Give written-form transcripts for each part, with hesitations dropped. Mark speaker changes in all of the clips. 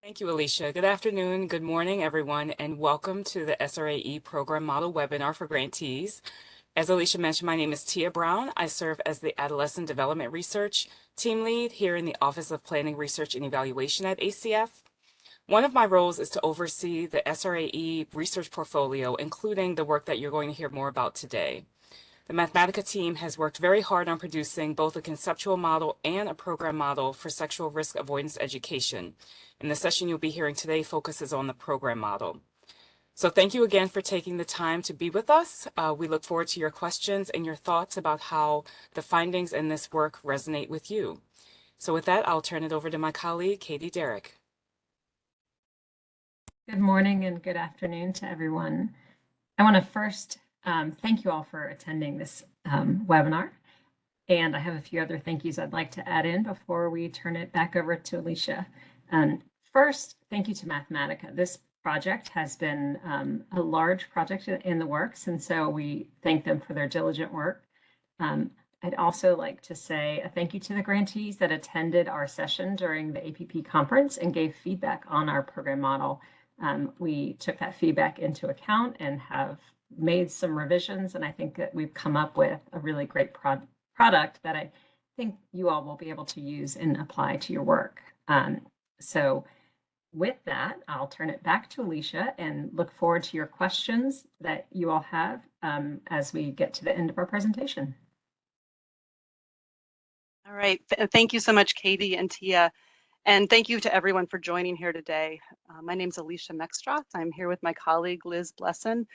Speaker 1: Thank you, Alicia. Good afternoon, good morning, everyone, and welcome to the SRAE Program Model webinar for grantees. As Alicia mentioned, my name is Tia Brown. I serve as the Adolescent Development Research Team Lead here in the Office of Planning, Research, and Evaluation at ACF. One of my roles is to oversee the SRAE research portfolio, including the work that you're going to hear more about today. The Mathematica team has worked very hard on producing both a conceptual model and a program model for sexual risk avoidance education. And the session you'll be hearing today focuses on the program model. So thank you again for taking the time to be with us. We look forward to your questions and your thoughts about how the findings in this work resonate with you. So with that, I'll turn it over to my colleague, Katie Derrick.
Speaker 2: Good morning and good afternoon to everyone. I want to first thank you all for attending this webinar. And I have a few other thank yous I'd like to add in before we turn it back over to Alicia. First, thank you to Mathematica. This project has been a large project in the works, and so we thank them for their diligent work. I'd also like to say a thank you to the grantees that attended our session during the APP conference and gave feedback on our program model. We took that feedback into account and have made some revisions, and I think that we've come up with a really great product that I think you all will be able to use and apply to your work. So with that, I'll turn it back to Alicia and look forward to your questions that you all have as we get to the end of our presentation.
Speaker 3: All right, thank you so much, Katie and Tia. And thank you to everyone for joining here today. My name is Alicia Mextroth. I'm here with my colleague, Liz Blesson.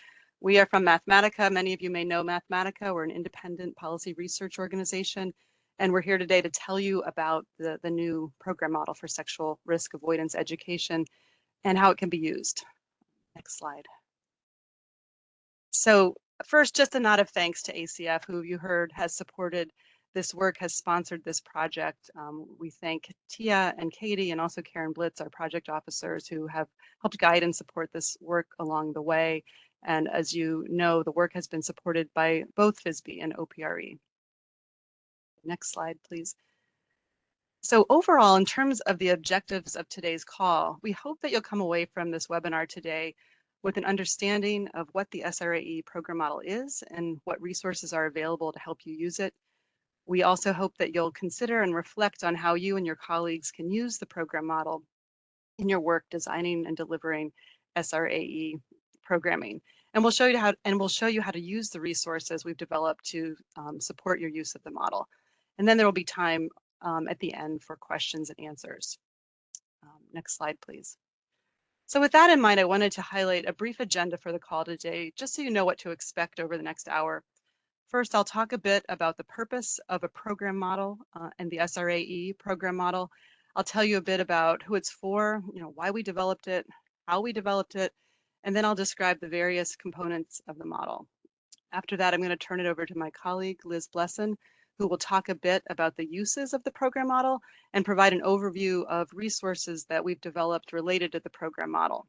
Speaker 3: We are from Mathematica. Many of you may know Mathematica. We're an independent policy research organization. And we're here today to tell you about the new program model for sexual risk avoidance education and how it can be used. Next slide. So first, just a nod of thanks to ACF, who you heard has supported this work, has sponsored this project. We thank Tia and Katie and also Karen Blitz, our project officers, who have helped guide and support this work along the way. And as you know, the work has been supported by both FISB and OPRE. Next slide, please. So overall, in terms of the objectives of today's call, we hope that you'll come away from this webinar today with an understanding of what the SRAE program model is and what resources are available to help you use it. We also hope that you'll consider and reflect on how you and your colleagues can use the program model in your work designing and delivering SRAE programming. And we'll show you how to use the resources we've developed to support your use of the model. And then there will be time at the end for questions and answers. Next slide, please. So with that in mind, I wanted to highlight a brief agenda for the call today, just so you know what to expect over the next hour. First, I'll talk a bit about the purpose of a program model and the SRAE program model. I'll tell you a bit about who it's for, why we developed it, how we developed it, and then I'll describe the various components of the model. After that, I'm going to turn it over to my colleague, Liz Blesson, who will talk a bit about the uses of the program model and provide an overview of resources that we've developed related to the program model.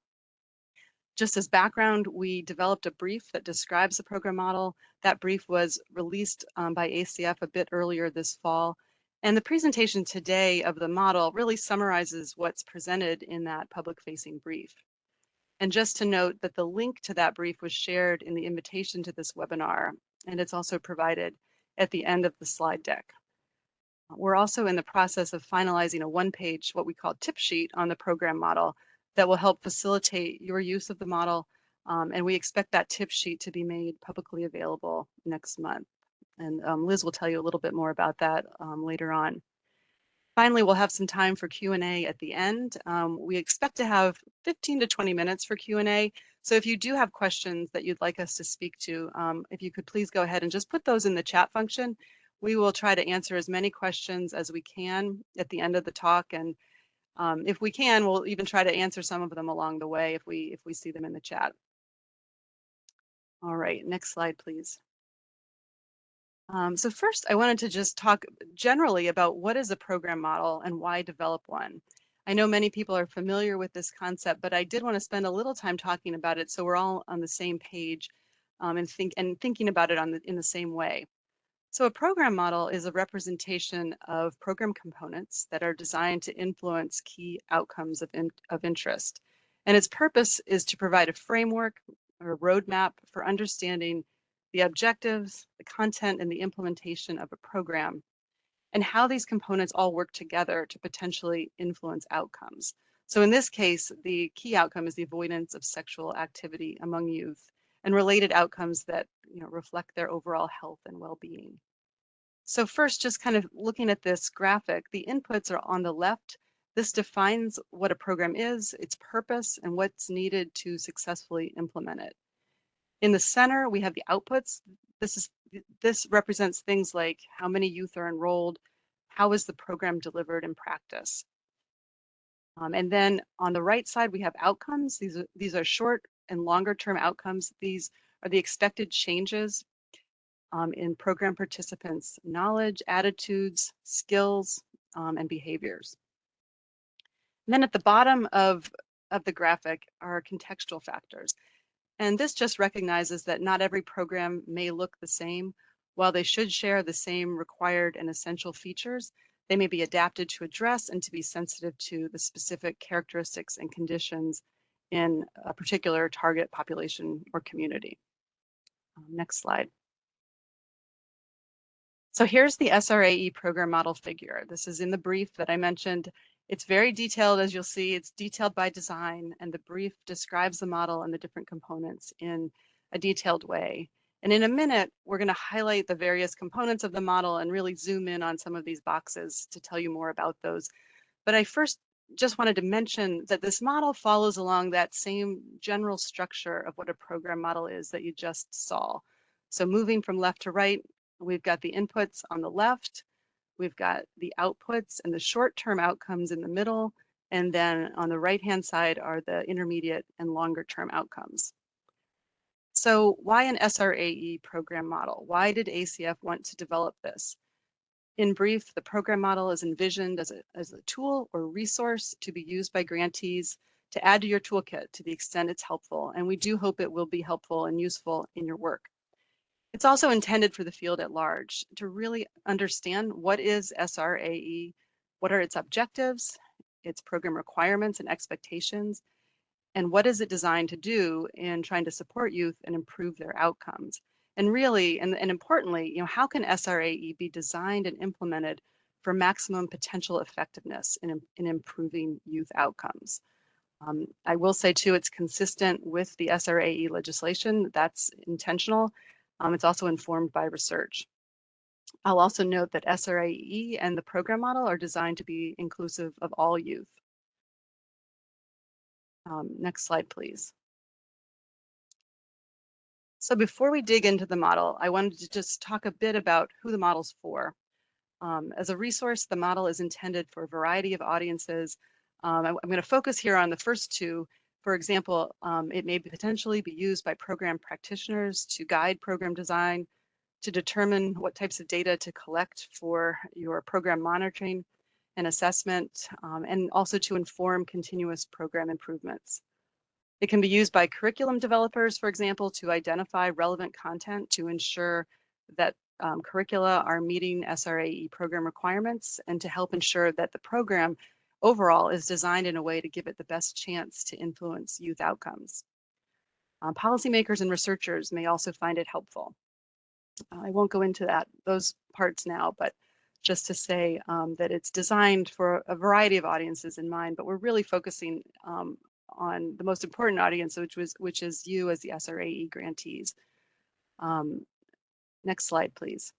Speaker 3: Just as background, we developed a brief that describes the program model. That brief was released by ACF a bit earlier this fall. And the presentation today of the model really summarizes what's presented in that public-facing brief. And just to note that the link to that brief was shared in the invitation to this webinar, and it's also provided at the end of the slide deck. We're also in the process of finalizing a one-page, what we call tip sheet on the program model that will help facilitate your use of the model. And we expect that tip sheet to be made publicly available next month. And Liz will tell you a little bit more about that later on. Finally, we'll have some time for Q&A at the end. We expect to have 15 to 20 minutes for Q&A. So if you do have questions that you'd like us to speak to, if you could please go ahead and just put those in the chat function. We will try to answer as many questions as we can at the end of the talk. And if we can, we'll even try to answer some of them along the way if we see them in the chat. All right, next slide, please. So first, I wanted to just talk generally about what is a program model and why develop one. I know many people are familiar with this concept, but I did want to spend a little time talking about it so we're all on the same page and thinking about it in the same way. So a program model is a representation of program components that are designed to influence key outcomes of interest. And its purpose is to provide a framework or a roadmap for understanding the objectives, the content, and the implementation of a program, and how these components all work together to potentially influence outcomes. So in this case, the key outcome is the avoidance of sexual activity among youth and related outcomes that reflect their overall health and well-being. So first, just kind of looking at this graphic, the inputs are on the left. This defines what a program is, its purpose, and what's needed to successfully implement it. In the center, we have the outputs. This represents things like how many youth are enrolled, how is the program delivered in practice. And then on the right side, we have outcomes. These are short and longer term outcomes. These are the expected changes in program participants' knowledge, attitudes, skills, and behaviors. And then at the bottom of the graphic are contextual factors. And this just recognizes that not every program may look the same. While they should share the same required and essential features, they may be adapted to address and to be sensitive to the specific characteristics and conditions in a particular target population or community. Next slide. So here's the SRAE program model figure. This is in the brief that I mentioned. It's very detailed, as you'll see. It's detailed by design, and the brief describes the model and the different components in a detailed way. And in a minute, we're going to highlight the various components of the model and really zoom in on some of these boxes to tell you more about those. But I first just wanted to mention that this model follows along that same general structure of what a program model is that you just saw. So moving from left to right, we've got the inputs on the left, we've got the outputs and the short-term outcomes in the middle, and then on the right-hand side are the intermediate and longer-term outcomes. So why an SRAE program model? Why did ACF want to develop this? In brief, the program model is envisioned as a tool or resource to be used by grantees to add to your toolkit to the extent it's helpful, and we do hope it will be helpful and useful in your work. It's also intended for the field at large to really understand what is SRAE, what are its objectives, its program requirements and expectations, and what is it designed to do in trying to support youth and improve their outcomes. And really, and importantly, how can SRAE be designed and implemented for maximum potential effectiveness in improving youth outcomes? I will say too, it's consistent with the SRAE legislation. That's intentional. It's also informed by research. I'll also note that SRAE and the program model are designed to be inclusive of all youth. Next slide, please. So before we dig into the model, I wanted to just talk a bit about who the model's for. As a resource, the model is intended for a variety of audiences. I'm going to focus here on the first two. For example, it may potentially be used by program practitioners to guide program design, to determine what types of data to collect for your program monitoring and assessment, and also to inform continuous program improvements. It can be used by curriculum developers, for example, to identify relevant content to ensure that curricula are meeting SRAE program requirements and to help ensure that the program overall is designed in a way to give it the best chance to influence youth outcomes. Policymakers and researchers may also find it helpful. I won't go into those parts now, but just to say that it's designed for a variety of audiences in mind, but we're really focusing on the most important audience, which is you as the SRAE grantees. Next slide, please.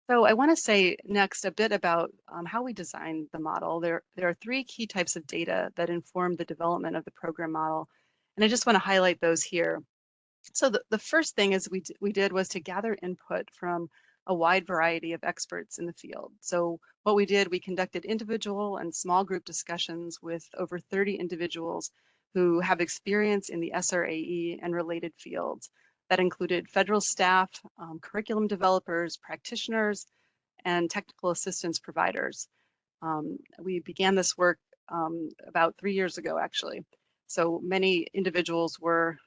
Speaker 3: So I want to say next a bit about how we designed the model. There are three key types of data that inform the development of the program model, and I just want to highlight those here. So the first thing is we did was to gather input from a wide variety of experts in the field. So what we did, we conducted individual and small group discussions with over 30 individuals who have experience in the SRAE and related fields. That included federal staff, curriculum developers, practitioners, and technical assistance providers. We began this work about 3 years ago, actually. So many individuals were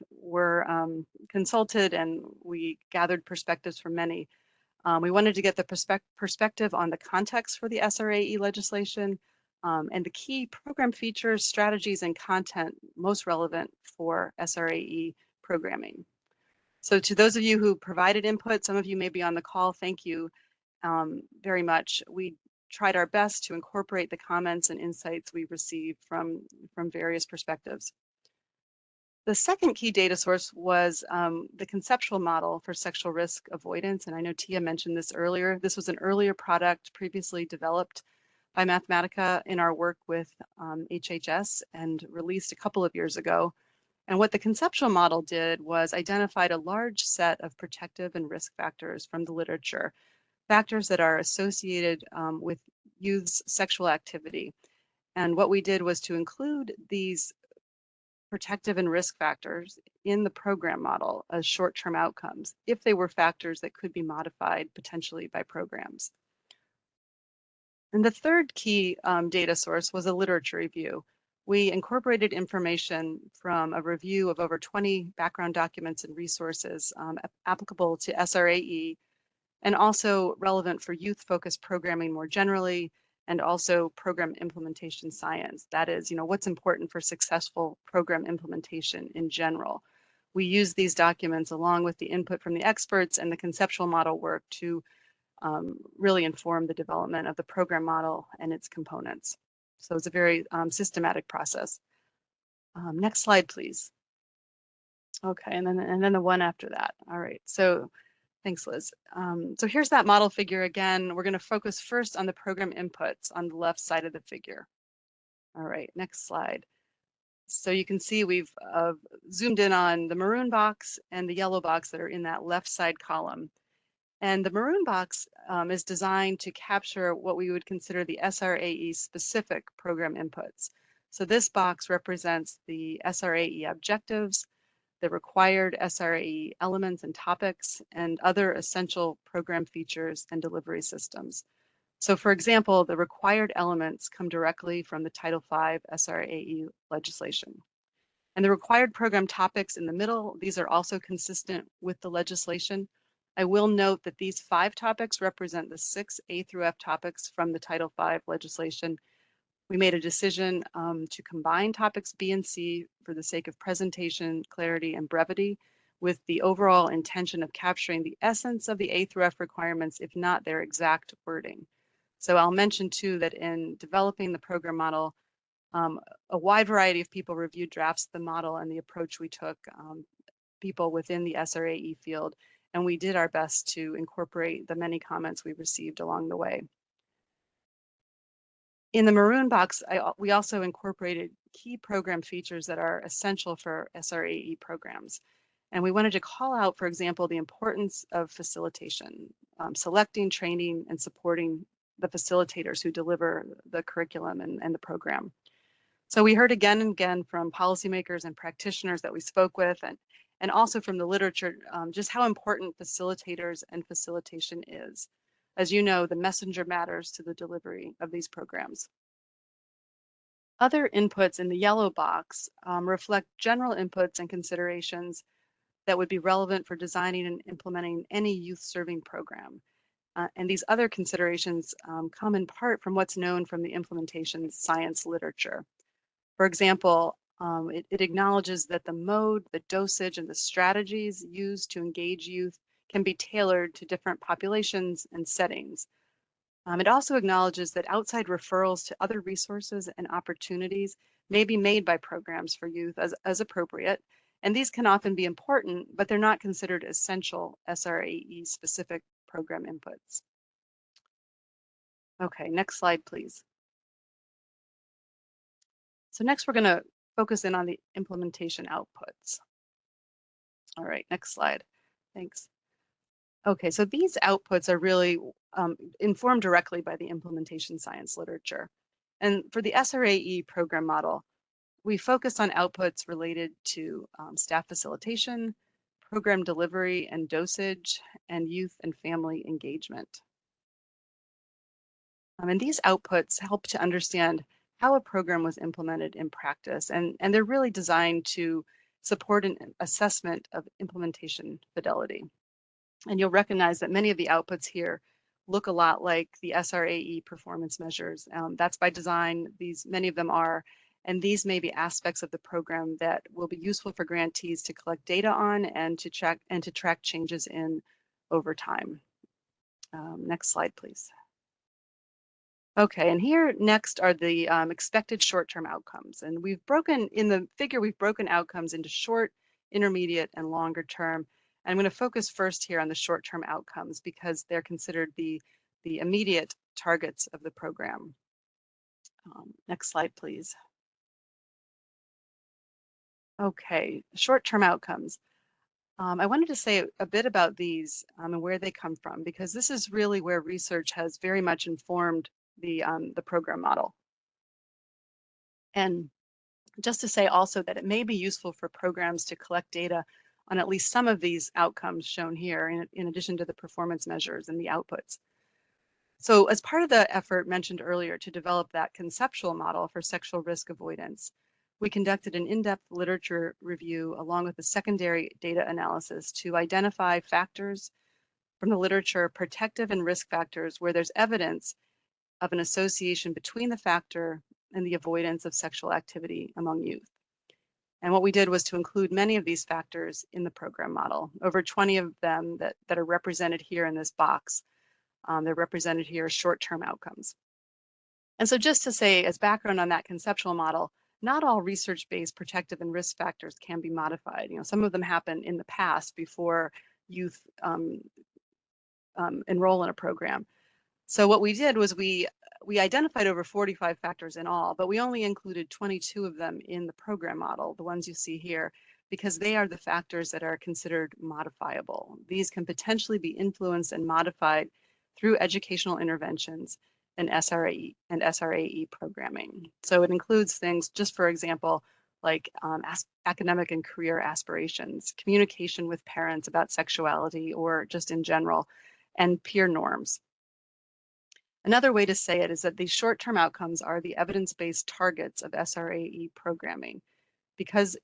Speaker 3: consulted, and we gathered perspectives from many. We wanted to get the perspective on the context for the SRAE legislation and the key program features, strategies, and content most relevant for SRAE programming. So to those of you who provided input, some of you may be on the call, thank you very much. We tried our best to incorporate the comments and insights we received from various perspectives. The second key data source was the conceptual model for sexual risk avoidance. And I know Tia mentioned this earlier. This was an earlier product previously developed by Mathematica in our work with HHS and released a couple of years ago. And what the conceptual model did was identified a large set of protective and risk factors from the literature, factors that are associated with youth's sexual activity. And what we did was to include these protective and risk factors in the program model as short-term outcomes, if they were factors that could be modified potentially by programs. And the third key data source was a literature review. We incorporated information from a review of over 20 background documents and resources applicable to SRAE and also relevant for youth-focused programming more generally, and also program implementation science. That is, what's important for successful program implementation in general. We use these documents along with the input from the experts and the conceptual model work to really inform the development of the program model and its components. So it's a very systematic process. Next slide, please. Okay, and then the one after that. All right, so thanks, Liz. So here's that model figure again. We're going to focus first on the program inputs on the left side of the figure. All right, next slide. So you can see we've zoomed in on the maroon box and the yellow box that are in that left side column. And the maroon box is designed to capture what we would consider the SRAE specific program inputs. So this box represents the SRAE objectives, the required SRAE elements and topics, and other essential program features and delivery systems. So for example, the required elements come directly from the Title V SRAE legislation. And the required program topics in the middle, these are also consistent with the legislation. I will note that these 5 topics represent the 6 A through F topics from the Title V legislation. We made a decision to combine topics B and C for the sake of presentation, clarity, and brevity, with the overall intention of capturing the essence of the A through F requirements, if not their exact wording. So I'll mention too that in developing the program model, a wide variety of people reviewed drafts of the model and the approach we took, people within the SRAE field, and we did our best to incorporate the many comments we received along the way. In the maroon box, we also incorporated key program features that are essential for SRAE programs. And we wanted to call out, for example, the importance of facilitation, selecting, training, and supporting the facilitators who deliver the curriculum and the program. So we heard again and again from policymakers and practitioners that we spoke with, and also from the literature, just how important facilitators and facilitation is. As you know, the messenger matters to the delivery of these programs. Other inputs in the yellow box reflect general inputs and considerations that would be relevant for designing and implementing any youth-serving program. And these other considerations come in part from what's known from the implementation science literature. For example, it acknowledges that the mode, the dosage, and the strategies used to engage youth can be tailored to different populations and settings. It also acknowledges that outside referrals to other resources and opportunities may be made by programs for youth as appropriate, and these can often be important, but they're not considered essential SRAE specific program inputs. Okay, next slide, please. So next we're going to focus in on the implementation outputs. All right, next slide. Thanks. Okay, so these outputs are really informed directly by the implementation science literature. And for the SRAE program model, we focus on outputs related to staff facilitation, program delivery and dosage, and youth and family engagement. And these outputs help to understand how a program was implemented in practice, and they're really designed to support an assessment of implementation fidelity. And you'll recognize that many of the outputs here look a lot like the SRAE performance measures. That's by design. Many of them are, and these may be aspects of the program that will be useful for grantees to collect data on and to track changes in over time. Next slide, please. Okay, and here next are the expected short-term outcomes. And in the figure, we've broken outcomes into short, intermediate, and longer term. And I'm going to focus first here on the short-term outcomes because they're considered the immediate targets of the program. Next slide, please. Okay, short-term outcomes. I wanted to say a bit about these and where they come from, because this is really where research has very much informed the program model. And just to say also that it may be useful for programs to collect data on at least some of these outcomes shown here, in addition to the performance measures and the outputs. So as part of the effort mentioned earlier to develop that conceptual model for sexual risk avoidance, we conducted an in-depth literature review along with a secondary data analysis to identify factors from the literature, protective and risk factors, where there's evidence of an association between the factor and the avoidance of sexual activity among youth. And what we did was to include many of these factors in the program model, over 20 of them that are represented here in this box. They're represented here as short-term outcomes. And so just to say as background on that conceptual model, not all research-based protective and risk factors can be modified. Some of them happen in the past before youth enroll in a program. So what we did was we identified over 45 factors in all, but we only included 22 of them in the program model, the ones you see here, because they are the factors that are considered modifiable. These can potentially be influenced and modified through educational interventions and SRAE programming. So it includes things, just for example, like academic and career aspirations, communication with parents about sexuality or just in general, and peer norms. Another way to say it is that these short-term outcomes are the evidence-based targets of SRAE programming, because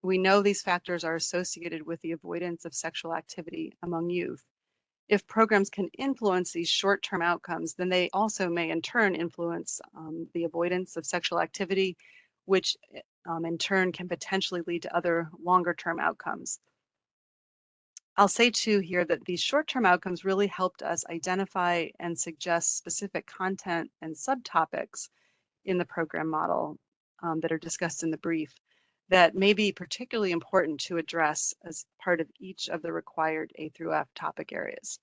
Speaker 3: we know these factors are associated with the avoidance of sexual activity among youth. If programs can influence these short-term outcomes, then they also may in turn influence the avoidance of sexual activity, which in turn can potentially lead to other longer-term outcomes. I'll say too here that these short-term outcomes really helped us identify and suggest specific content and subtopics in the program model that are discussed in the brief that may be particularly important to address as part of each of the required A through F topic areas.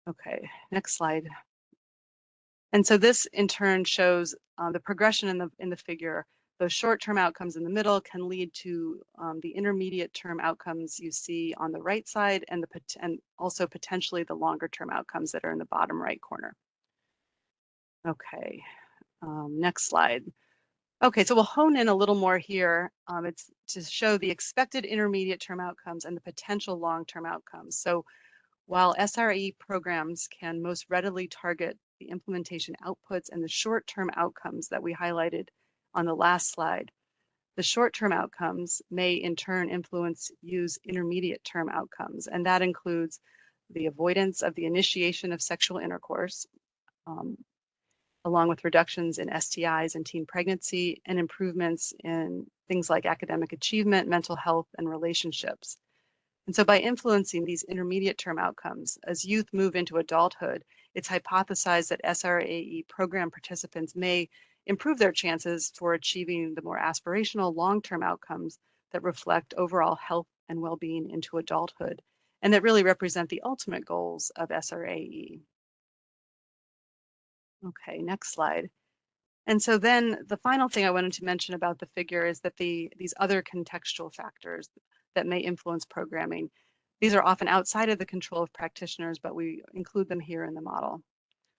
Speaker 3: Okay, next slide. And so this in turn shows the progression in the figure. Those short-term outcomes in the middle can lead to the intermediate-term outcomes you see on the right side, and also potentially the longer-term outcomes that are in the bottom right corner. Okay, next slide. Okay, so we'll hone in a little more here. It's to show the expected intermediate-term outcomes and the potential long-term outcomes. So while SRAE programs can most readily target the implementation outputs and the short-term outcomes that we highlighted on the last slide, the short-term outcomes may in turn influence use intermediate-term outcomes, and that includes the avoidance of the initiation of sexual intercourse, along with reductions in STIs and teen pregnancy, and improvements in things like academic achievement, mental health, and relationships. And so by influencing these intermediate-term outcomes, as youth move into adulthood, it's hypothesized that SRAE program participants may improve their chances for achieving the more aspirational long-term outcomes that reflect overall health and well-being into adulthood, and that really represent the ultimate goals of SRAE. Okay, next slide. And so then the final thing I wanted to mention about the figure is that these other contextual factors that may influence programming, these are often outside of the control of practitioners, but we include them here in the model.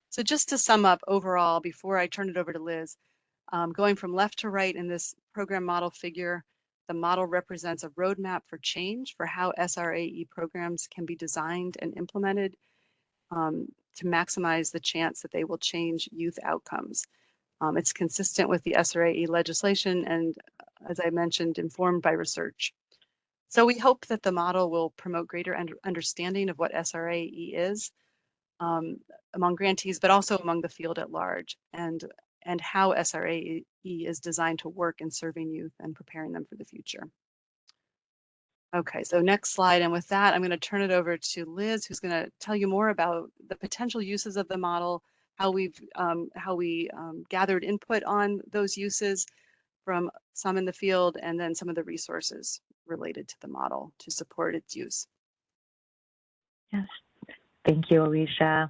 Speaker 3: So just to sum up overall, before I turn it over to Liz, going from left to right in this program model figure, the model represents a roadmap for change for how SRAE programs can be designed and implemented to maximize the chance that they will change youth outcomes. It's consistent with the SRAE legislation and, as I mentioned, informed by research. So we hope that the model will promote greater understanding of what SRAE is among grantees, but also among the field at large, and how SRAE is designed to work in serving youth and preparing them for the future. Okay, so next slide. And with that, I'm going to turn it over to Liz, who's going to tell you more about the potential uses of the model, how we gathered input on those uses from some in the field, and then some of the resources related to the model to support its use.
Speaker 4: Yes, thank you, Alicia.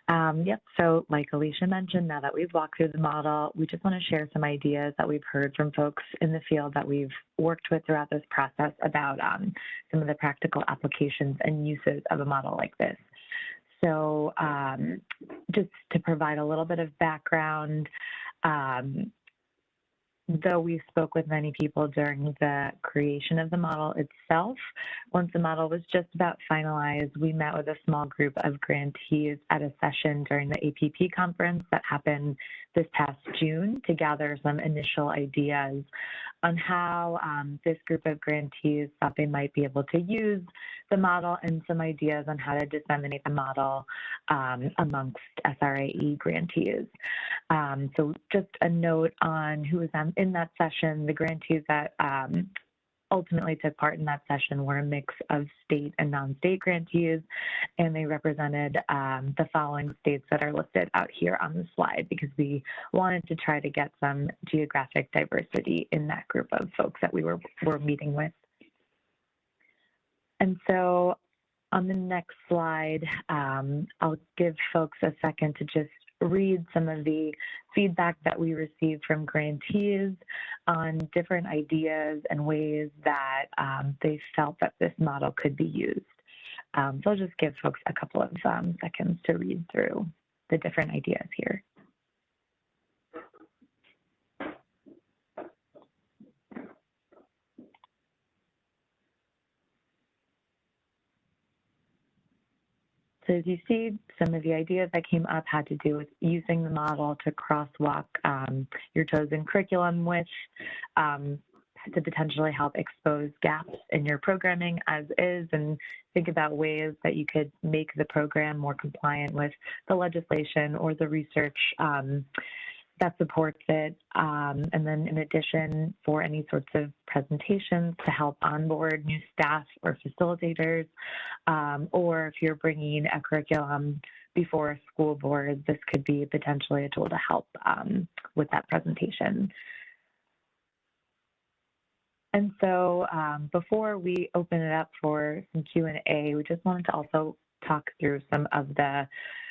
Speaker 4: Yep, so like Alicia mentioned, now that we've walked through the model, we just want to share some ideas that we've heard from folks in the field that we've worked with throughout this process about some of the practical applications and uses of a model like this. So just to provide a little bit of background, though we spoke with many people during the creation of the model itself, once the model was just about finalized, we met with a small group of grantees at a session during the APP conference that happened this past June to gather some initial ideas on how this group of grantees thought they might be able to use the model, and some ideas on how to disseminate the model amongst SRAE grantees. So just a note on who was in that session. The grantees that ultimately took part in that session were a mix of state and non-state grantees, and they represented the following states that are listed out here on the slide, because we wanted to try to get some geographic diversity in that group of folks that we were meeting with. And so on the next slide, I'll give folks a second to just read some of the feedback that we received from grantees on different ideas and ways that they felt that this model could be used. So I'll just give folks a couple of seconds to read through the different ideas here. So as you see, some of the ideas that came up had to do with using the model to crosswalk your chosen curriculum with, to potentially help expose gaps in your programming as is, and think about ways that you could make the program more compliant with the legislation or the research that supports it. And then in addition, for any sorts of presentations to help onboard new staff or facilitators, or if you're bringing a curriculum before a school board, this could be potentially a tool to help with that presentation. And so before we open it up for some Q&A, we just wanted to also talk through some of the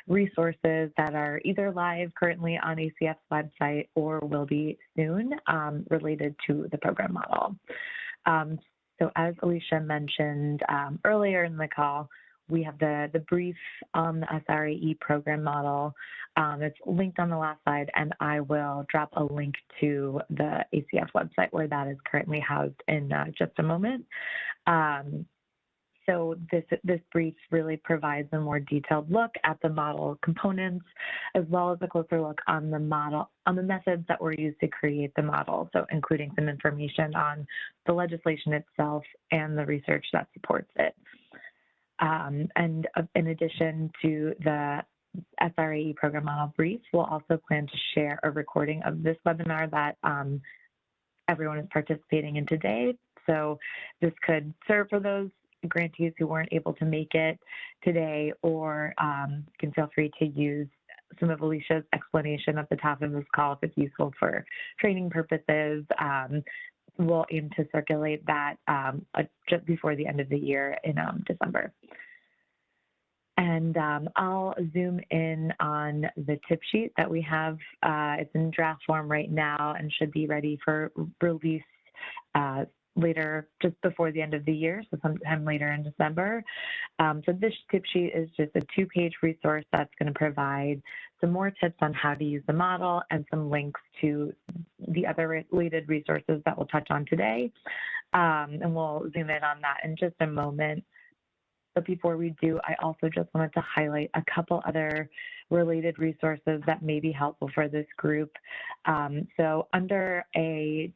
Speaker 4: resources that are either live currently on ACF's website or will be soon related to the program model. So as Alicia mentioned earlier in the call, we have the brief on the SRAE program model. It's linked on the last slide, and I will drop a link to the ACF website where that is currently housed in just a moment. So this brief really provides a more detailed look at the model components, as well as a closer look on the model, on the methods that were used to create the model. So including some information on the legislation itself and the research that supports it. And in addition to the SRAE program model brief, we'll also plan to share a recording of this webinar that everyone is participating in today. So this could serve for those grantees who weren't able to make it today, or you can feel free to use some of Alicia's explanation at the top of this call if it's useful for training purposes. We'll aim to circulate that just before the end of the year in December. And I'll zoom in on the tip sheet that we have. It's in draft form right now and should be ready for release later, just before the end of the year, so sometime later in December. So this tip sheet is just a 2-page resource that's going to provide some more tips on how to use the model and some links to the other related resources that we'll touch on today. And we'll zoom in on that in just a moment. But before we do, I also just wanted to highlight a couple other related resources that may be helpful for this group. So under a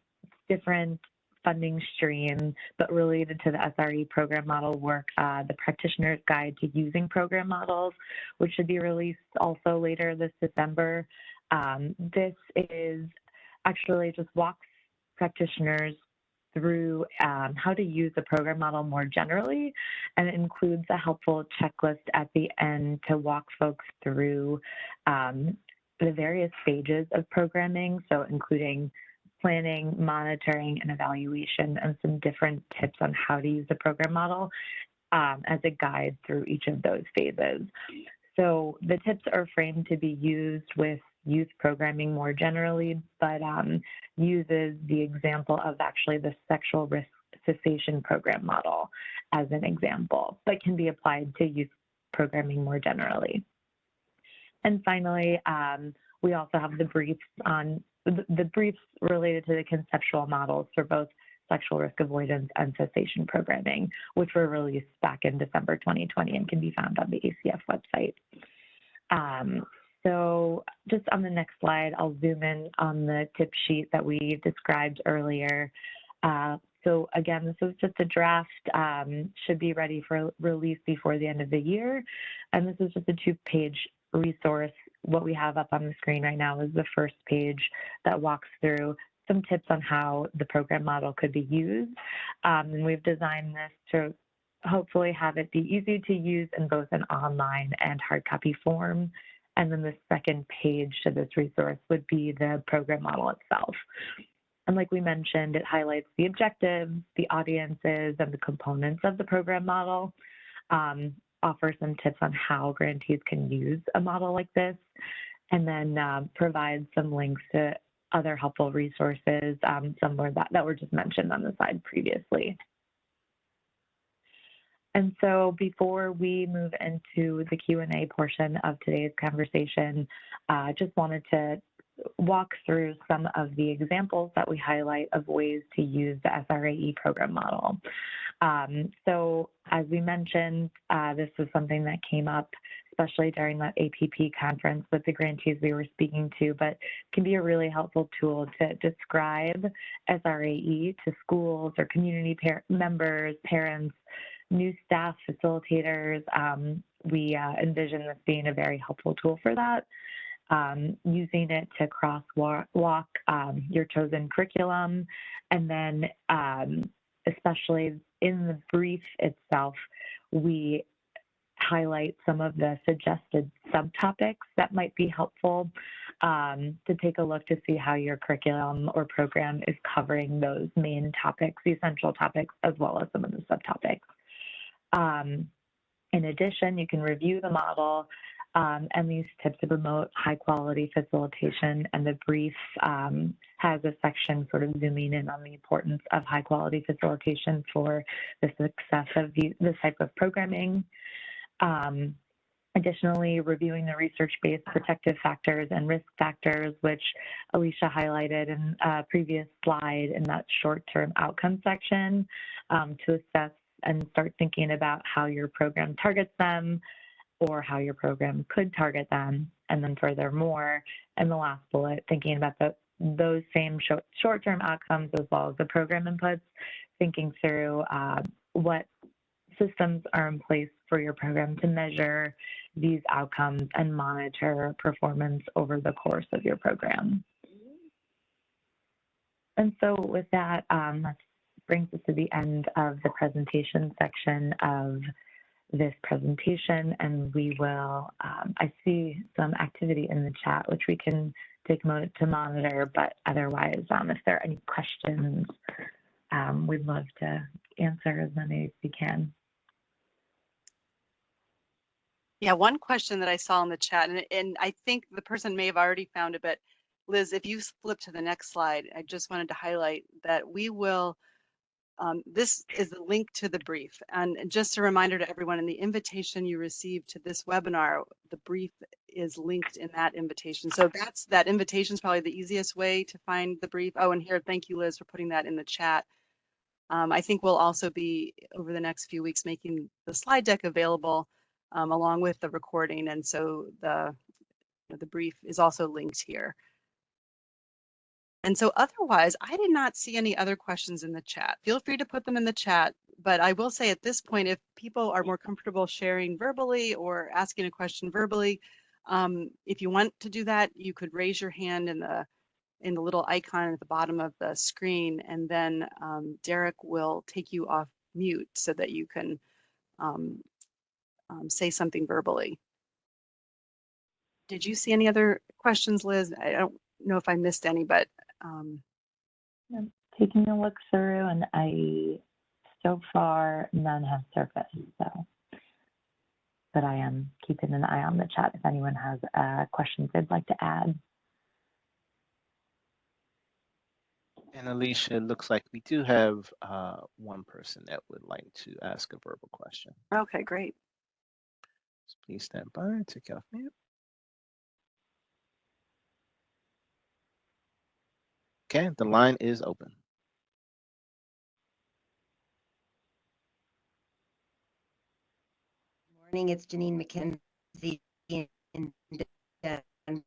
Speaker 4: different funding stream, but related to the SRAE program model work, the Practitioner's Guide to Using Program Models, which should be released also later this December. This is actually just walks practitioners through how to use the program model more generally, and it includes a helpful checklist at the end to walk folks through the various stages of programming, so including planning, monitoring, and evaluation, and some different tips on how to use the program model as a guide through each of those phases. So the tips are framed to be used with youth programming more generally, but uses the example of actually the Sexual Risk Cessation program model as an example, but can be applied to youth programming more generally. And finally, we also have the briefs on the briefs related to the conceptual models for both sexual risk avoidance and cessation programming, which were released back in December 2020 and can be found on the ACF website. So just on the next slide, I'll zoom in on the tip sheet that we described earlier. So again, this is just a draft, should be ready for release before the end of the year. And this is just a 2-page resource. What we have up on the screen right now is the first page that walks through some tips on how the program model could be used. And we've designed this to hopefully have it be easy to use in both an online and hard copy form. And then the second page to this resource would be the program model itself. And like we mentioned, it highlights the objectives, the audiences, and the components of the program model, offers some tips on how grantees can use a model like this, and then provides some links to other helpful resources, somewhere that were just mentioned on the slide previously. And so before we move into the Q&A portion of today's conversation, just wanted to walk through some of the examples that we highlight of ways to use the SRAE program model. So as we mentioned, this was something that came up, especially during that APP conference with the grantees we were speaking to, but can be a really helpful tool to describe SRAE to schools or community members, parents, new staff, facilitators. We envision this being a very helpful tool for that. Using it to crosswalk your chosen curriculum, and then especially in the brief itself, we highlight some of the suggested subtopics that might be helpful to take a look to see how your curriculum or program is covering those main topics, the essential topics, as well as some of the subtopics. In addition, you can review the model and these tips to promote high quality facilitation, and the brief has a section sort of zooming in on the importance of high quality facilitation for the success of this type of programming. Additionally, reviewing the research-based protective factors and risk factors, which Alicia highlighted in a previous slide in that short-term outcome section, to assess and start thinking about how your program targets them or how your program could target them. And then furthermore, in the last bullet, thinking about those same short-term outcomes as well as the program inputs, thinking through what systems are in place for your program to measure these outcomes and monitor performance over the course of your program. And so with that, that brings us to the end of the presentation section of this presentation, and we will, I see some activity in the chat, which we can take a moment to monitor, but otherwise, if there are any questions, we'd love to answer as many as we can.
Speaker 3: Yeah, one question that I saw in the chat, and I think the person may have already found it, but Liz, if you flip to the next slide, I just wanted to highlight that we will, this is the link to the brief. And just a reminder to everyone, in the invitation you received to this webinar, the brief is linked in that invitation. So that invitation is probably the easiest way to find the brief. Oh, and here, thank you, Liz, for putting that in the chat. I think we'll also be, over the next few weeks, making the slide deck available along with the recording. And so the brief is also linked here. And so otherwise, I did not see any other questions in the chat. Feel free to put them in the chat. But I will say at this point, if people are more comfortable sharing verbally or asking a question verbally, if you want to do that, you could raise your hand in the little icon at the bottom of the screen, and then Derek will take you off mute so that you can say something verbally. Did you see any other questions, Liz? I don't know if I missed any, but
Speaker 4: I'm taking a look through, and so far none have surfaced. So, but I am keeping an eye on the chat if anyone has questions they'd like to add.
Speaker 5: And Alicia, it looks like we do have one person that would like to ask a verbal question.
Speaker 3: okay, great.
Speaker 5: So please stand by and take off mute. Okay, the line is open.
Speaker 6: Good morning, it's Janine McKenzie in Denver.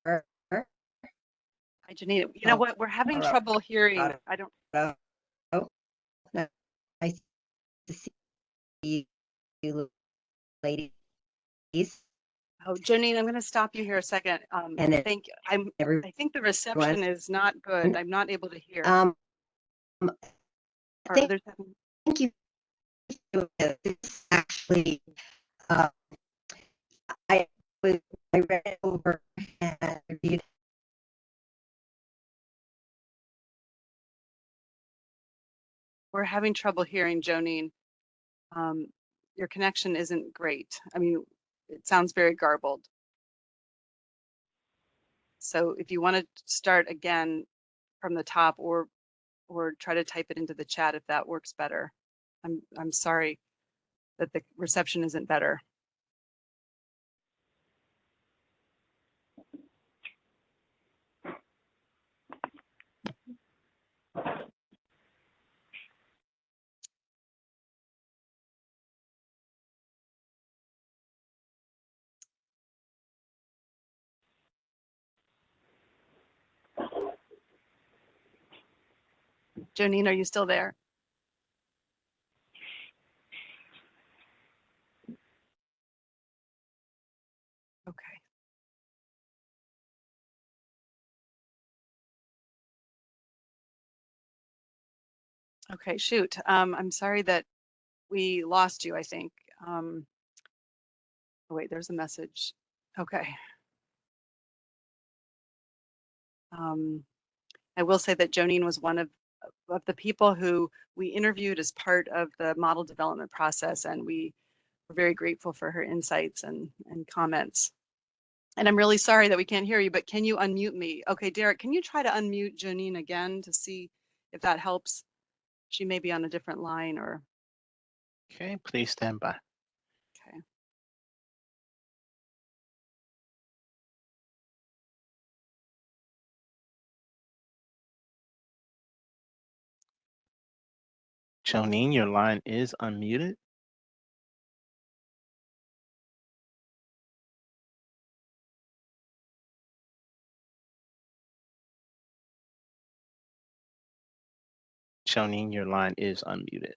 Speaker 3: Hi, Janine. You know what? We're having trouble hearing. I don't.
Speaker 6: Oh, no, nice to see you, ladies.
Speaker 3: Oh, Janine, I'm going to stop you here a second.
Speaker 6: And
Speaker 3: I think the reception is not good. I'm not able to hear.
Speaker 6: Thank you. This actually, I read it over and reviewed.
Speaker 3: We're having trouble hearing, Jonine. Your connection isn't great. I mean, it sounds very garbled. So if you want to start again from the top, or try to type it into the chat if that works better. I'm sorry that the reception isn't better. Jonine, are you still there? Okay. Okay, shoot. I'm sorry that we lost you, I think. Oh, wait, there's a message. Okay. I will say that Jonine was one of the people who we interviewed as part of the model development process, and we were very grateful for her insights and comments. And I'm really sorry that we can't hear you, but can you unmute me? Okay, Derek, can you try to unmute Jonine again to see if that helps? She may be on a different line or.
Speaker 5: Okay, please stand by.
Speaker 3: Okay.
Speaker 5: Jonine, your line is unmuted. Jonine, your line is unmuted.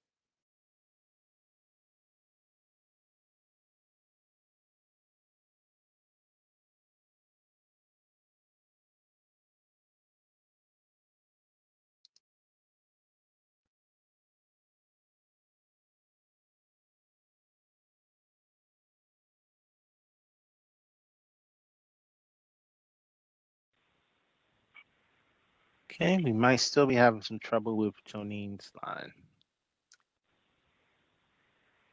Speaker 5: Okay, we might still be having some trouble with Jonine's line.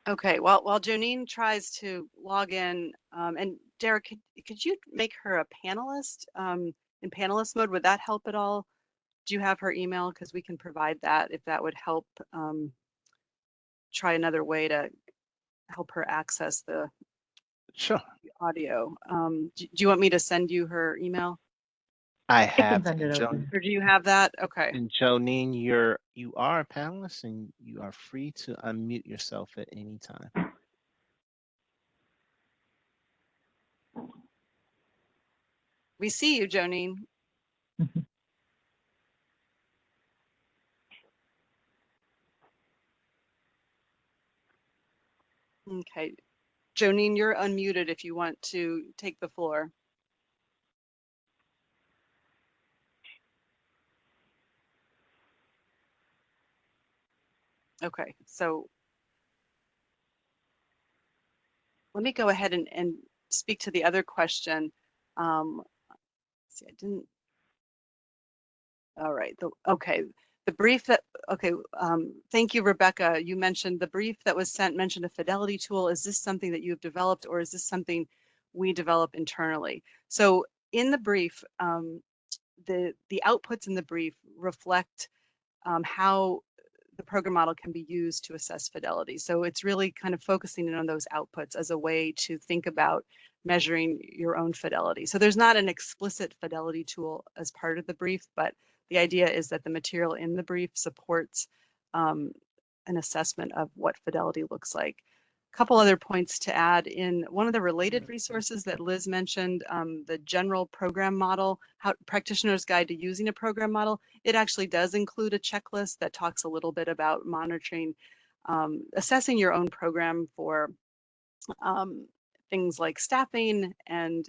Speaker 3: Okay, well, while Jonine tries to log in, and Derek, could you make her a panelist in panelist mode? Would that help at all? Do you have her email? Because we can provide that if that would help. Try another way to help her access the audio. Do you want me to send you her email?
Speaker 5: I have.
Speaker 3: Or do you have that? Okay.
Speaker 5: And Jonine, you are a panelist, and you are free to unmute yourself at any time.
Speaker 3: We see you, Jonine. Okay, Jonine, you're unmuted if you want to take the floor. Okay, so let me go ahead and speak to the other question. Let's see, I didn't. All right. Okay. The brief that, okay. Thank you, Rebecca. You mentioned the brief that was sent mentioned a Fidelity Tool. Is this something that you've developed, or is this something we develop internally? So in the brief, the outputs in the brief reflect how the program model can be used to assess fidelity. So it's really kind of focusing in on those outputs as a way to think about measuring your own fidelity. So there's not an explicit fidelity tool as part of the brief, but the idea is that the material in the brief supports an assessment of what fidelity looks like. A couple other points to add. In one of the related resources that Liz mentioned, the general program model, how practitioner's guide to using a program model, it actually does include a checklist that talks a little bit about monitoring, assessing your own program for things like staffing and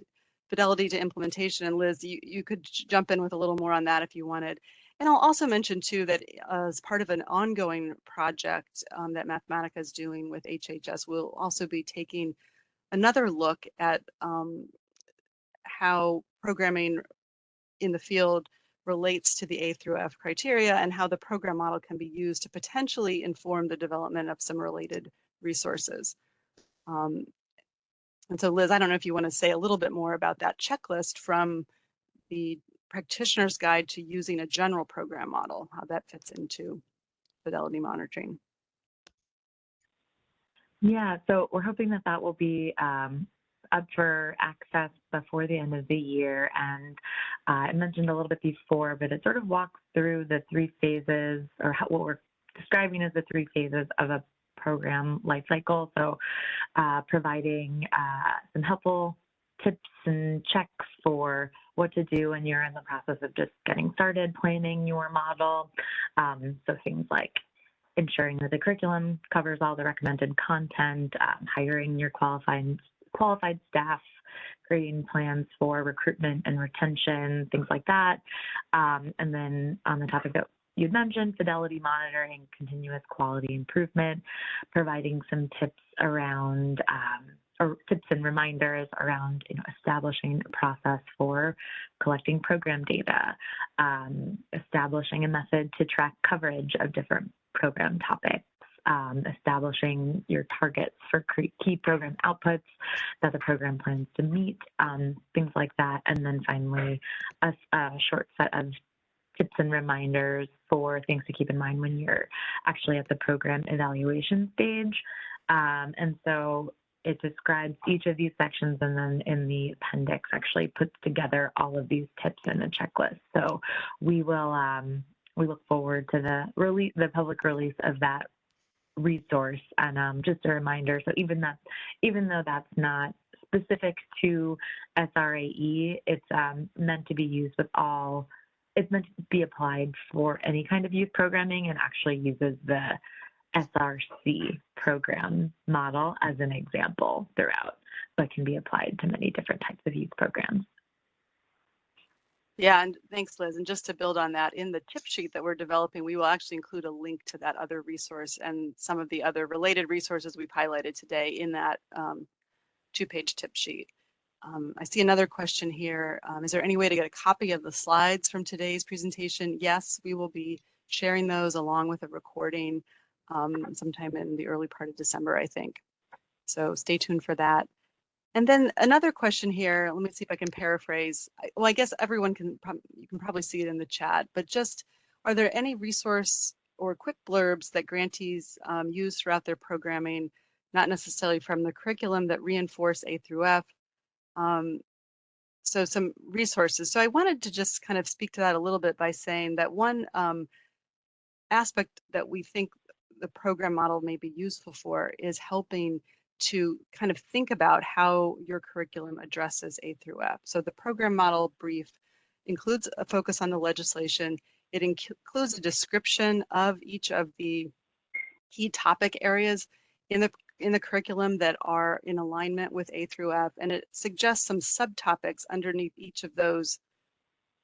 Speaker 3: fidelity to implementation. And Liz, you could jump in with a little more on that if you wanted. And I'll also mention too that as part of an ongoing project that Mathematica is doing with HHS, we'll also be taking another look at how programming in the field relates to the A through F criteria and how the program model can be used to potentially inform the development of some related resources. And so Liz, I don't know if you want to say a little bit more about that checklist from the practitioner's guide to using a general program model, how that fits into fidelity monitoring.
Speaker 4: Yeah, so we're hoping that that will be up for access before the end of the year. And I mentioned a little bit before, but it sort of walks through the three phases, or what we're describing as the three phases of a program life cycle. So providing some helpful tips and checks for what to do when you're in the process of just getting started planning your model. So things like ensuring that the curriculum covers all the recommended content, hiring your qualified staff, creating plans for recruitment and retention, things like that. And then on the topic that you'd mentioned, fidelity monitoring, continuous quality improvement, providing some tips around, or tips and reminders around, establishing a process for collecting program data, establishing a method to track coverage of different program topics, establishing your targets for key program outputs that the program plans to meet, things like that. And then finally, a short set of tips and reminders for things to keep in mind when you're actually at the program evaluation stage. And so it describes each of these sections, and then in the appendix actually puts together all of these tips in a checklist. So we will, we look forward to the public release of that resource. And just a reminder, so even though that's not specific to SRAE, it's meant to be used with all, it's meant to be applied for any kind of youth programming, and actually uses the SRC program model as an example throughout, but can be applied to many different types of youth programs.
Speaker 3: Yeah, and thanks, Liz. And just to build on that, in the tip sheet that we're developing, we will actually include a link to that other resource and some of the other related resources we've highlighted today in that 2-page tip sheet. I see another question here. Is there any way to get a copy of the slides from today's presentation? Yes, we will be sharing those along with a recording sometime in the early part of December, I think. So stay tuned for that. And then another question here, let me see if I can paraphrase. Well, I guess everyone you can probably see it in the chat, but just, are there any resource or quick blurbs that grantees use throughout their programming, not necessarily from the curriculum, that reinforce A through F? So some resources. So I wanted to just kind of speak to that a little bit by saying that one aspect that we think the program model may be useful for is helping to kind of think about how your curriculum addresses A through F. So the program model brief includes a focus on the legislation. It includes a description of each of the key topic areas in the in the curriculum that are in alignment with A through F, and it suggests some subtopics underneath each of those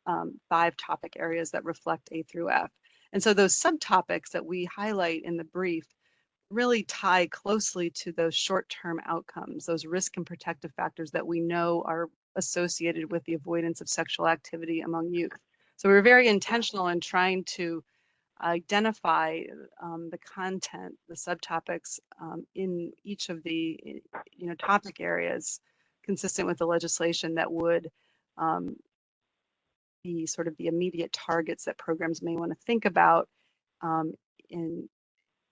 Speaker 3: 5 topic areas that reflect A through F. And so those subtopics that we highlight in the brief really tie closely to those short-term outcomes, those risk and protective factors that we know are associated with the avoidance of sexual activity among youth. So we're very intentional in trying to identify the content, the subtopics in each of the topic areas consistent with the legislation that would be sort of the immediate targets that programs may want to think about in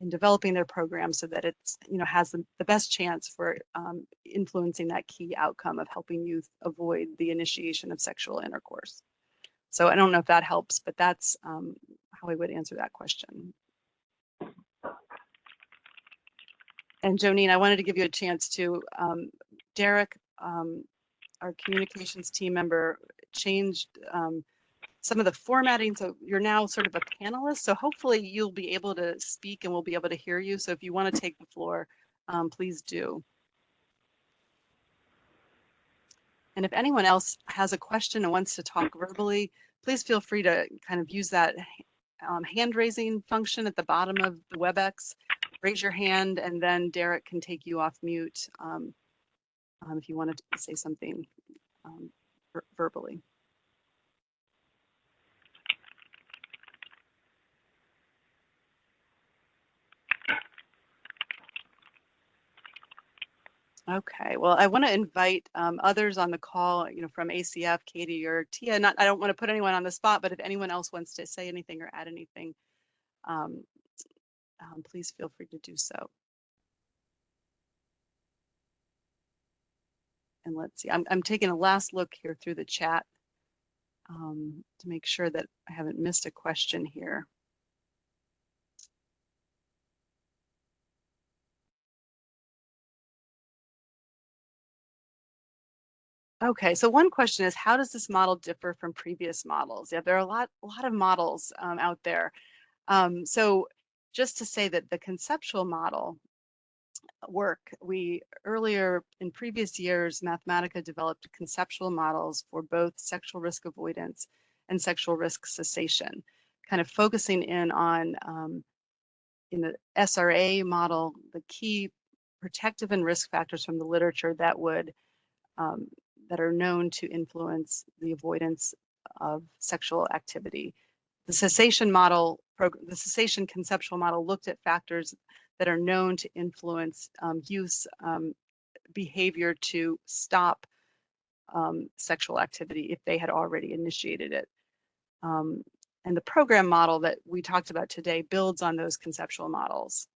Speaker 3: developing their program, so that it's has the best chance for influencing that key outcome of helping youth avoid the initiation of sexual intercourse. So I don't know if that helps, but that's how I would answer that question. And Jonine, I wanted to give you a chance to, Derek, our communications team member, changed some of the formatting, so you're now sort of a panelist, so hopefully you'll be able to speak and we'll be able to hear you. So if you want to take the floor, please do. And if anyone else has a question and wants to talk verbally, please feel free to kind of use that hand raising function at the bottom of the WebEx. Raise your hand and then Derek can take you off mute if you wanted to say something verbally. Okay, well, I want to invite others on the call, from ACF, Katie or Tia. I don't want to put anyone on the spot, but if anyone else wants to say anything or add anything, please feel free to do so. And let's see, I'm taking a last look here through the chat to make sure that I haven't missed a question here. Okay, so one question is, how does this model differ from previous models? Yeah, there are a lot of models out there. So just to say that the conceptual model work, earlier in previous years, Mathematica developed conceptual models for both sexual risk avoidance and sexual risk cessation, kind of focusing in on, in the SRAE model, the key protective and risk factors from the literature that are known to influence the avoidance of sexual activity. The cessation conceptual model looked at factors that are known to influence youth behavior to stop sexual activity if they had already initiated it. And the program model that we talked about today builds on those conceptual models.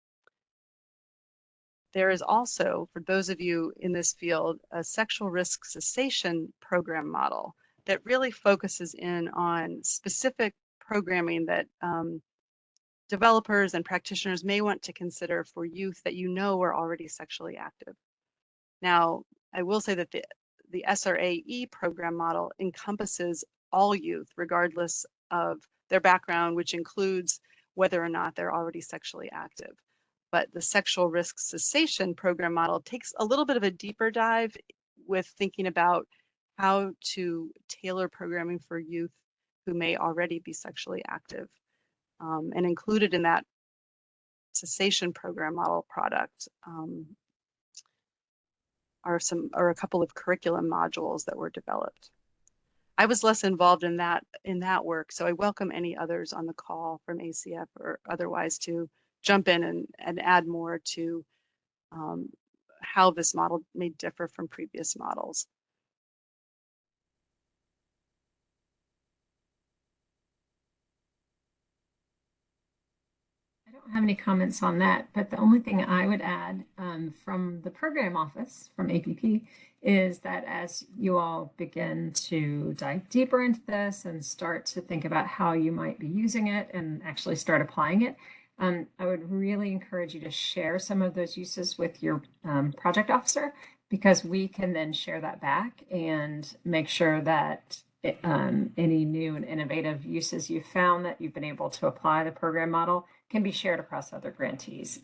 Speaker 3: There is also, for those of you in this field, a sexual risk cessation program model that really focuses in on specific programming that developers and practitioners may want to consider for youth that are already sexually active. Now, I will say that the SRAE program model encompasses all youth, regardless of their background, which includes whether or not they're already sexually active. But the sexual risk cessation program model takes a little bit of a deeper dive with thinking about how to tailor programming for youth who may already be sexually active. And included in that cessation program model product are a couple of curriculum modules that were developed. I was less involved in that work, so I welcome any others on the call from ACF or otherwise to jump in and add more to how this model may differ from previous models.
Speaker 2: I don't have any comments on that, but the only thing I would add from the program office, from APP, is that as you all begin to dive deeper into this and start to think about how you might be using it and actually start applying it, I would really encourage you to share some of those uses with your project officer, because we can then share that back and make sure that any new and innovative uses you've found that you've been able to apply the program model can be shared across other grantees.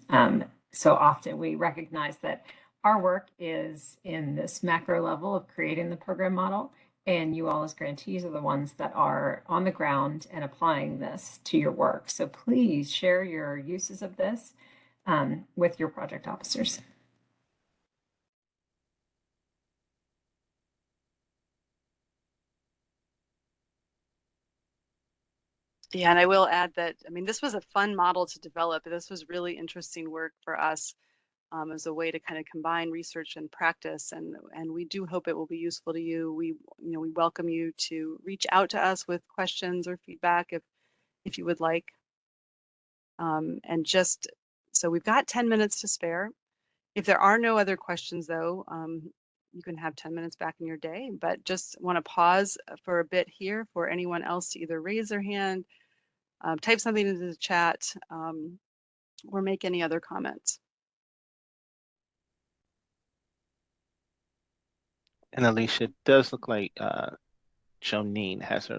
Speaker 2: so often we recognize that our work is in this macro level of creating the program model, and you all as grantees are the ones that are on the ground and applying this to your work. So please share your uses of this with your project officers.
Speaker 3: Yeah, and I will add that, I mean, this was a fun model to develop. This was really interesting work for us as a way to kind of combine research and practice, and we do hope it will be useful to you. We welcome you to reach out to us with questions or feedback if you would like. And just so we've got 10 minutes to spare. If there are no other questions, though, you can have 10 minutes back in your day, but just want to pause for a bit here for anyone else to either raise their hand, type something into the chat, or make any other comments.
Speaker 5: And Alicia, it does look like Jonine has her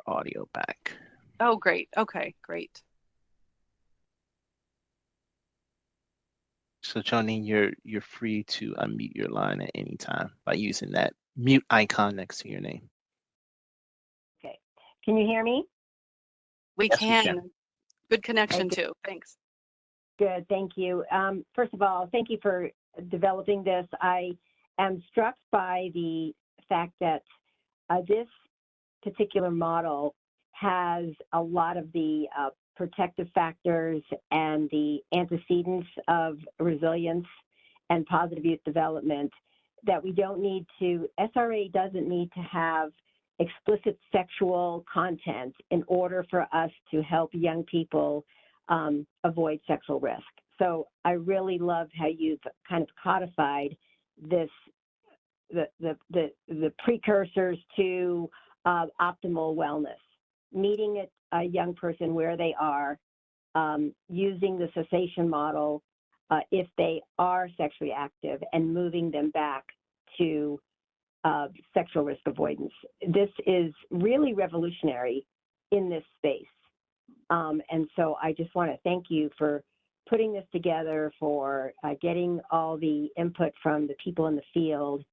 Speaker 5: audio back.
Speaker 3: Oh, great. Okay, great.
Speaker 5: So Jonine, you're free to unmute your line at any time by using that mute icon next to your name.
Speaker 6: Okay. Can you hear me?
Speaker 3: We
Speaker 5: Yes, we
Speaker 3: can.
Speaker 5: can.
Speaker 3: Good connection
Speaker 6: Okay.
Speaker 3: too. Thanks.
Speaker 6: Good. Thank you. First of all, thank you for developing this. I am struck by the fact that this particular model has a lot of the protective factors and the antecedents of resilience and positive youth development that we don't need to, SRAE doesn't need to have explicit sexual content in order for us to help young people avoid sexual risk. So I really love how you've kind of codified this, the precursors to optimal wellness, meeting a young person where they are, using the cessation model if they are sexually active, and moving them back to sexual risk avoidance. This is really revolutionary in this space. And so I just want to thank you for putting this together, for getting all the input from the people in the field.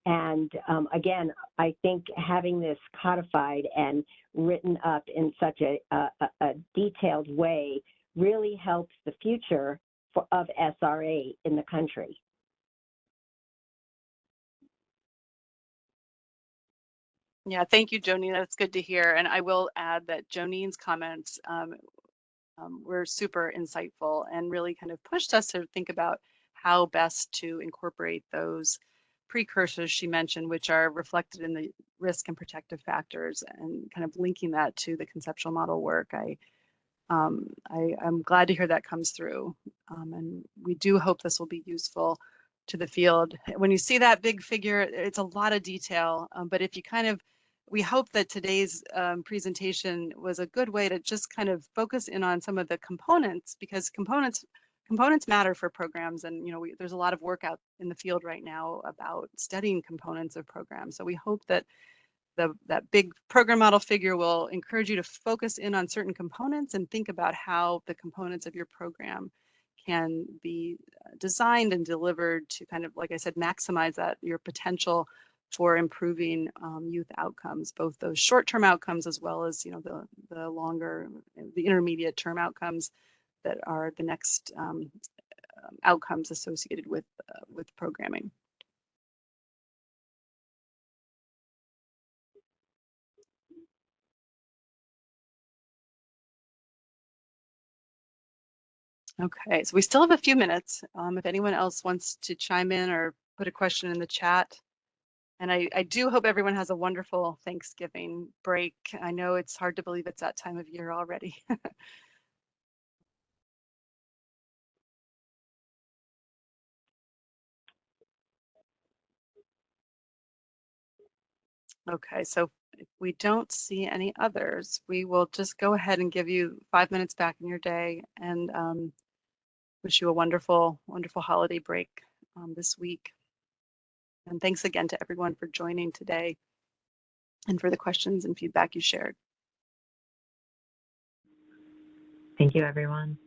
Speaker 6: And again, I think having this codified and written up in such a detailed way really helps the future of SRAE in the country.
Speaker 3: Yeah, thank you, Jonine. That's good to hear. And I will add that Jonine's comments were super insightful and really kind of pushed us to think about how best to incorporate those precursors she mentioned, which are reflected in the risk and protective factors, and kind of linking that to the conceptual model work. I'm glad to hear that comes through. And we do hope this will be useful to the field. When you see that big figure, it's a lot of detail, but if you we hope that today's presentation was a good way to just kind of focus in on some of the components, because components matter for programs. And there's a lot of work out in the field right now about studying components of programs. So we hope that that big program model figure will encourage you to focus in on certain components and think about how the components of your program can be designed and delivered to kind of, like I said, maximize your potential for improving youth outcomes, both those short-term outcomes as well as the longer, the intermediate term outcomes that are the next outcomes associated with programming. Okay, so we still have a few minutes. If anyone else wants to chime in or put a question in the chat. And I do hope everyone has a wonderful Thanksgiving break. I know it's hard to believe it's that time of year already. Okay, so if we don't see any others, we will just go ahead and give you 5 minutes back in your day, and wish you a wonderful, wonderful holiday break this week. And thanks again to everyone for joining today and for the questions and feedback you shared.
Speaker 4: Thank you, everyone.